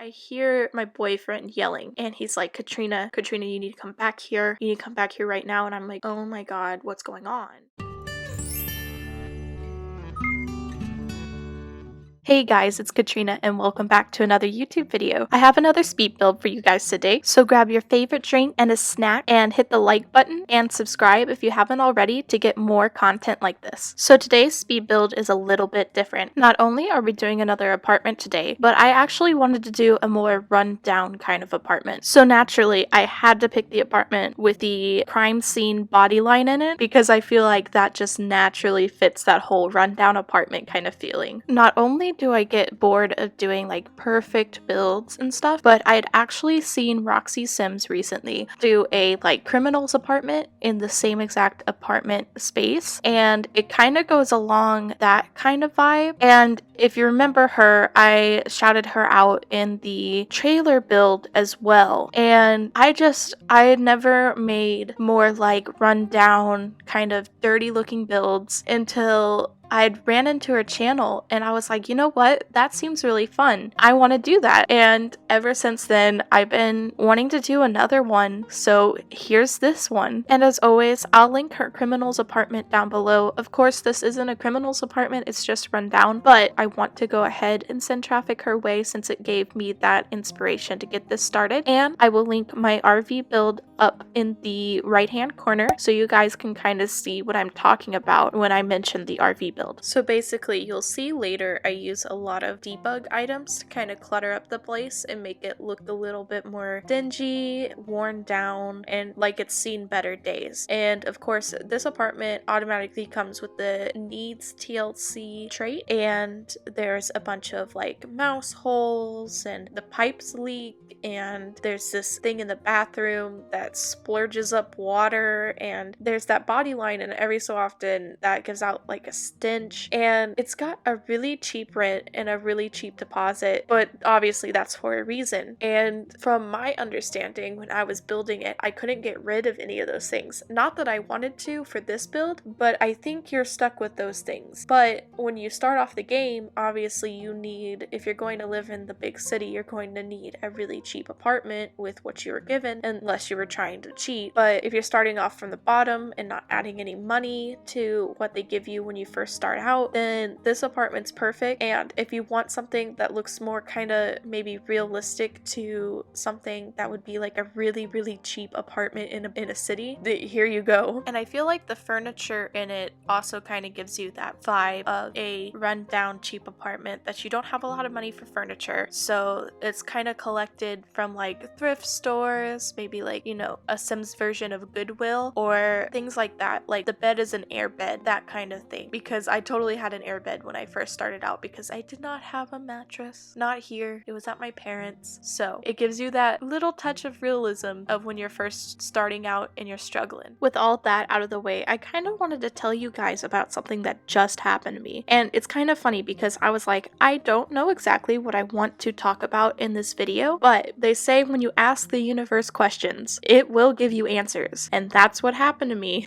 I hear my boyfriend yelling and he's like, Katrina, you need to come back here. You need to come back here right now. And I'm like, oh my God, what's going on? Hey guys, it's Katrina and welcome back to another YouTube video. I have another speed build for you guys today, so grab your favorite drink and a snack and hit the like button and subscribe if you haven't already to get more content like this. So today's speed build is a little bit different. Not only are we doing another apartment today, but I actually wanted to do a more run-down kind of apartment. So naturally, I had to pick the apartment with the crime scene body line in it because I feel like that just naturally fits that whole rundown apartment kind of feeling. Not only do I get bored of doing like perfect builds and stuff, but I'd actually seen SIMS recently do a like criminal's apartment in the same exact apartment space, and it kind of goes along that kind of vibe. And if you remember her, I shouted her out in the trailer build as well, and I had never made more like rundown kind of dirty looking builds until I'd ran into her channel and I was like, you know what? That seems really fun. I want to do that. And ever since then, I've been wanting to do another one. So here's this one. And as always, I'll link her criminal's apartment down below. Of course, this isn't a criminal's apartment. It's just run down, but I want to go ahead and send traffic her way since it gave me that inspiration to get this started. And I will link my RV build up in the right hand corner so you guys can kind of see what I'm talking about when I mention the RV build. So basically, you'll see later I use a lot of debug items to kind of clutter up the place and make it look a little bit more dingy, worn down, and like it's seen better days. And of course, this apartment automatically comes with the needs TLC trait, and there's a bunch of like mouse holes and the pipes leak, and there's this thing in the bathroom that splurges up water, and there's that body line, and every so often that gives out like a stench, and it's got a really cheap rent and a really cheap deposit, but obviously that's for a reason. And from my understanding, when I was building it, I couldn't get rid of any of those things. Not that I wanted to for this build, but I think you're stuck with those things. But when you start off the game, obviously you need, if you're going to live in the big city, you're going to need a really cheap apartment with what you were given, unless you were trying to cheat. But if you're starting off from the bottom and not adding any money to what they give you when you first start out, then this apartment's perfect. And if you want something that looks more kind of maybe realistic to something that would be like a really cheap apartment in a city, here you go. And I feel like the furniture in it also kind of gives you that vibe of a rundown cheap apartment that you don't have a lot of money for furniture, so it's kind of collected from like thrift stores, maybe like, you know, a Sims version of Goodwill or things like that. Like the bed is an air bed, that kind of thing, because I totally had an air bed when I first started out because I did not have a mattress. Not here, it was at my parents'. So it gives you that little touch of realism of when you're first starting out and you're struggling. With all that out of the way, I kind of wanted to tell you guys about something that just happened to me. And it's kind of funny because I was like, I don't know exactly what I want to talk about in this video, but they say when you ask the universe questions, it will give you answers. And that's what happened to me.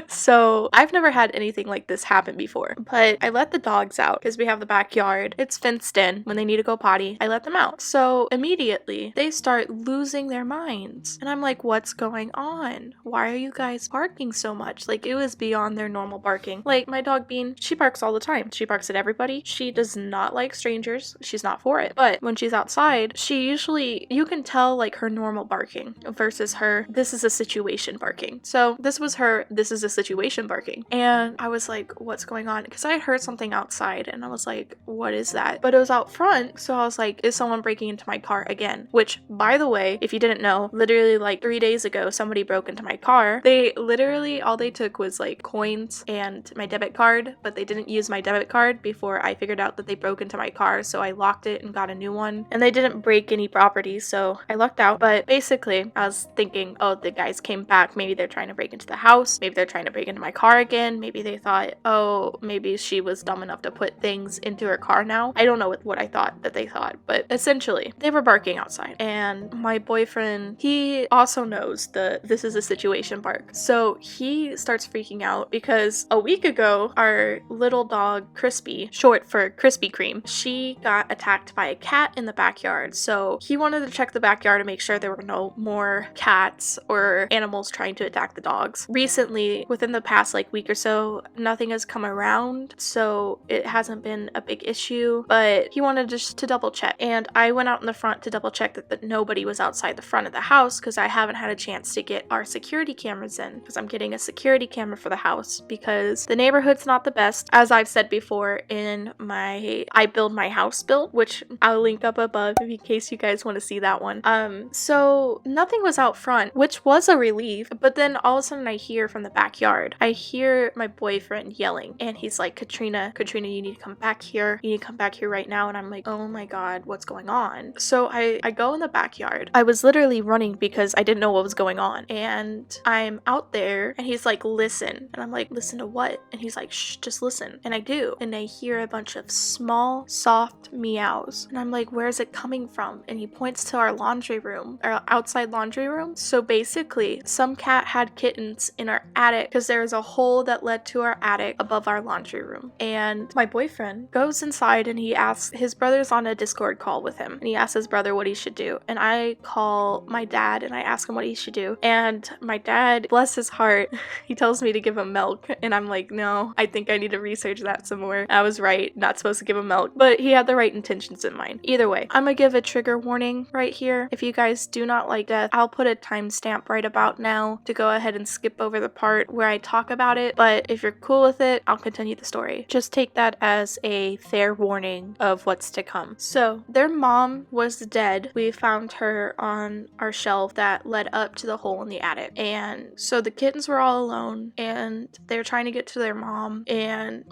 So I've never had anything like this happen before, but I let the dogs out because we have the backyard. It's fenced in. When they need to go potty, I let them out. So immediately they start losing their minds. And I'm like, what's going on? Why are you guys barking so much? Like, it was beyond their normal barking. Like my dog Bean, she barks all the time. She barks at everybody. She does not like strangers. She's not for it. But when she's outside, she usually, you can tell like her normal barking versus her, this is a situation barking. So this was her, this is a situation barking. And I was like, what's going on? Because I had heard something outside and I was like, what is that? But it was out front. So I was like, is someone breaking into my car again? Which, by the way, if you didn't know, literally like 3 days ago, somebody broke into my car. They literally, all they took was like coins and my debit card, but they didn't use my debit card before I figured out that they broke into my car. So I locked it and got a new one. And they didn't break any property, so I lucked out. But basically, I was thinking, oh, the guys came back. Maybe they're trying to break into the house. Maybe they're trying to break into my car again. Maybe they thought, oh, so maybe she was dumb enough to put things into her car now. I don't know what I thought that they thought, but essentially they were barking outside, and my boyfriend, he also knows that this is a situation bark. So he starts freaking out because a week ago, our little dog Crispy, short for Krispy Kreme, she got attacked by a cat in the backyard. So he wanted to check the backyard to make sure there were no more cats or animals trying to attack the dogs. Recently, within the past like week or so, nothing has come around, so it hasn't been a big issue, but he wanted just to double check. And I went out in the front to double check that nobody was outside the front of the house, because I haven't had a chance to get our security cameras in, because I'm getting a security camera for the house because the neighborhood's not the best. As I've said before in my I Build My House build, which I'll link up above in case you guys want to see that one. So nothing was out front, which was a relief, but then all of a sudden I hear from the backyard, I hear my boyfriend yelling, and he's like, Katrina, you need to come back here. You need to come back here right now. And I'm like, oh my God, what's going on? So I go in the backyard. I was literally running because I didn't know what was going on. And I'm out there and he's like, listen. And I'm like, listen to what? And he's like, shh, just listen. And I do. And I hear a bunch of small, soft meows. And I'm like, where's it coming from? And he points to our laundry room, our outside laundry room. So basically, some cat had kittens in our attic because there was a hole that led to our attic above our laundry room. And my boyfriend goes inside and he asks, his brother's on a Discord call with him, and he asks his brother what he should do. And I call my dad and I ask him what he should do. And my dad, bless his heart, he tells me to give him milk. And I'm like, no, I think I need to research that some more. I was right, not supposed to give him milk, but he had the right intentions in mind. Either way, I'm gonna give a trigger warning right here. If you guys do not like death, I'll put a timestamp right about now to go ahead and skip over the part where I talk about it. But if you're cool with it, I'll continue the story. Just take that as a fair warning of what's to come. So their mom was dead. We found her on our shelf that led up to the hole in the attic. And so the kittens were all alone and they're trying to get to their mom. And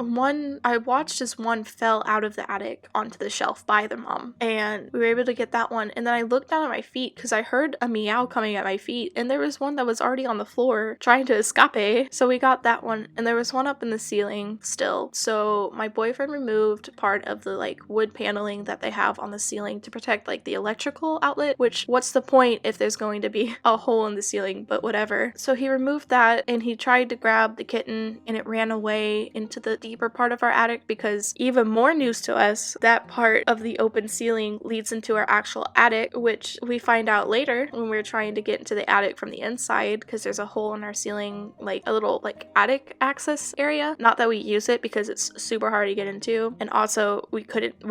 I watched as one fell out of the attic onto the shelf by the mom. And we were able to get that one. And then I looked down at my feet because I heard a meow coming at my feet. And there was one that was already on the floor trying to escape. So we got that one. And there was one up in the ceiling still. So my boyfriend removed part of the like wood paneling that they have on the ceiling to protect like the electrical outlet, which what's the point if there's going to be a hole in the ceiling, but whatever. So he removed that and he tried to grab the kitten and it ran away into the deeper part of our attic, because even more news to us, that part of the open ceiling leads into our actual attic, which we find out later when we're trying to get into the attic from the inside, because there's a hole in our ceiling, like a little like attic access area. Not that we use it because it's super hard to get into, and also we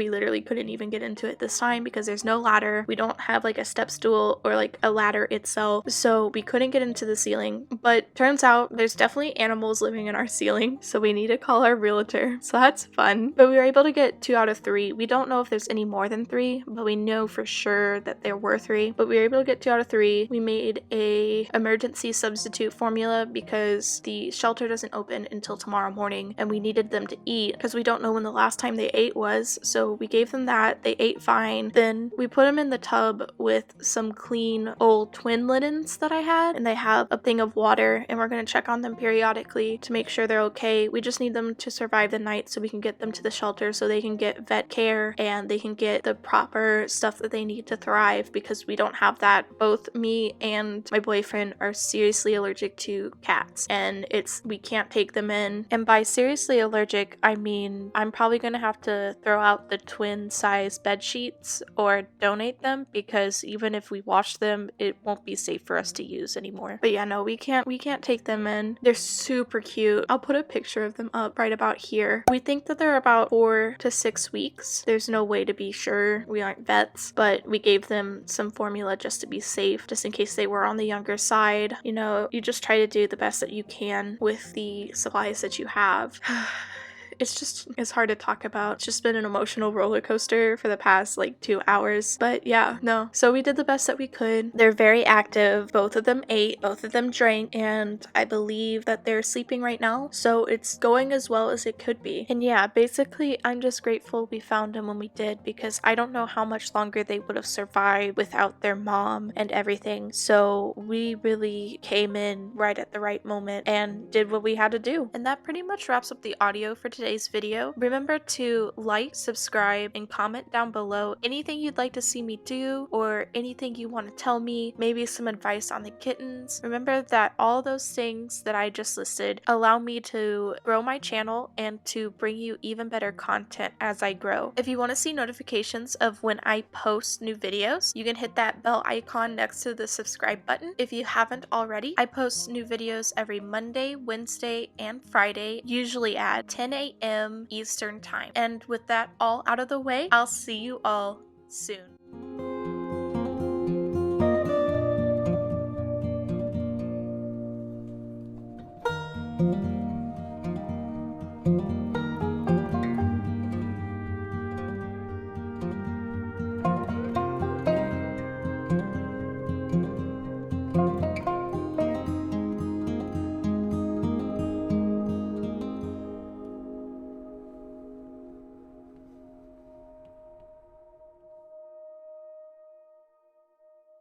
literally couldn't even get into it this time because there's no ladder. We don't have like a step stool or like a ladder itself, so we couldn't get into the ceiling. But turns out there's definitely animals living in our ceiling, so we need to call our realtor. So that's fun. But we were able to get 2 out of 3. We don't know if there's any more than 3, but we know for sure that there were 3. But we were able to get 2 out of 3. We made a emergency substitute formula because the shelter doesn't open until tomorrow morning, and we needed them to eat because we don't know when the last time they ate was. So we gave them that. They ate fine. Then we put them in the tub with some clean old twin linens that I had, and they have a thing of water, and we're going to check on them periodically to make sure they're okay. We just need them to survive the night so we can get them to the shelter so they can get vet care and they can get the proper stuff that they need to thrive, because we don't have that. Both me and my boyfriend are seriously allergic to cats, and we can't take them in. And by seriously allergic, I mean I'm probably going to have to throw out the twin size bed sheets or donate them, because even if we wash them, it won't be safe for us to use anymore. But yeah, no, we can't take them in. They're super cute. I'll put a picture of them up right about here. We think that they're about 4 to 6 weeks. There's no way to be sure. We aren't vets, but we gave them some formula just to be safe, just in case they were on the younger side. You know, you just try to do the best that you can with the supplies that you have. it's hard to talk about. It's just been an emotional roller coaster for the past like 2 hours. But yeah, no. So we did the best that we could. They're very active. Both of them ate, both of them drank, and I believe that they're sleeping right now. So it's going as well as it could be. And yeah, basically, I'm just grateful we found them when we did, because I don't know how much longer they would have survived without their mom and everything. So we really came in right at the right moment and did what we had to do. And that pretty much wraps up the audio for today's video. Remember to like, subscribe, and comment down below anything you'd like to see me do or anything you want to tell me, maybe some advice on the kittens. Remember that all those things that I just listed allow me to grow my channel and to bring you even better content as I grow. If you want to see notifications of when I post new videos, you can hit that bell icon next to the subscribe button. If you haven't already, I post new videos every Monday, Wednesday, and Friday, usually at 10 a.m. Eastern Time. And with that all out of the way, I'll see you all soon.